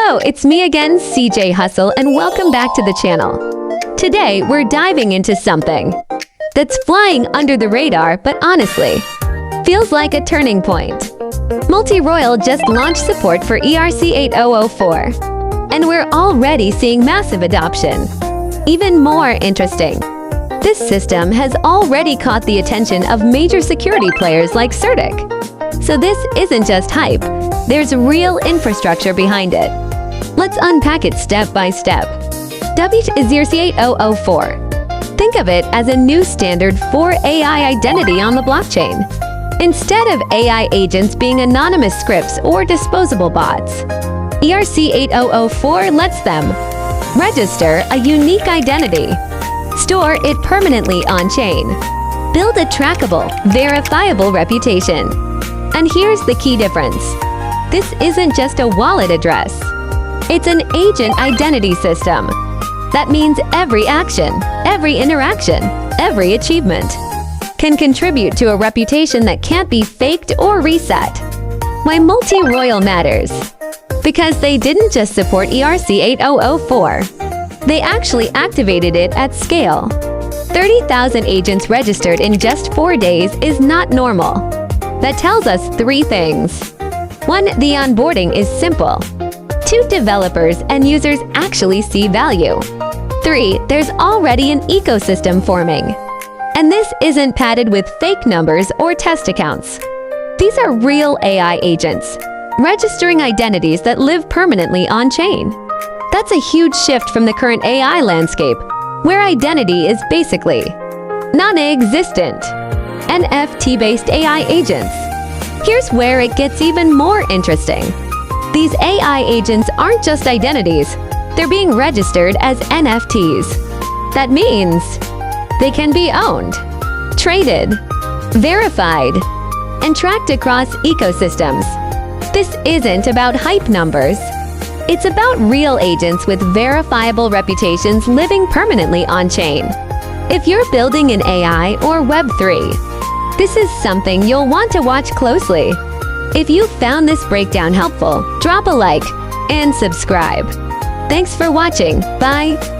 Hello, it's me again, CJ Hustle, and welcome back to the channel. Today, we're diving into something that's flying under the radar, but honestly, feels like a turning point. MoltyRoyale just launched support for ERC 8004, and we're already seeing massive adoption. Even more interesting, this system has already caught the attention of major security players like Certik. So this isn't just hype, there's real infrastructure behind it. Let's unpack it step by step. ERC 8004. Think of it as a new standard for AI identity on the blockchain. Instead of AI agents being anonymous scripts or disposable bots, ERC 8004 lets them register a unique identity, store it permanently on-chain, build a trackable, verifiable reputation. And here's the key difference. This isn't just a wallet address. It's an agent identity system. That means every action, every interaction, every achievement can contribute to a reputation that can't be faked or reset. Why MoltyRoyale matters? Because they didn't just support ERC 8004. They actually activated it at scale. 30,000 agents registered in just 4 days is not normal. That tells us 3 things. 1. The onboarding is simple. 2. Developers and users actually see value. 3. There's already an ecosystem forming. And this isn't padded with fake numbers or test accounts. These are real AI agents, registering identities that live permanently on-chain. That's a huge shift from the current AI landscape, where identity is basically non-existent. NFT-based AI agents. Here's where it gets even more interesting. These AI agents aren't just identities, they're being registered as NFTs. That means they can be owned, traded, verified, and tracked across ecosystems. This isn't about hype numbers. It's about real agents with verifiable reputations living permanently on-chain. If you're building in AI or Web3, this is something you'll want to watch closely. If you found this breakdown helpful, drop a like and subscribe. Thanks for watching. Bye!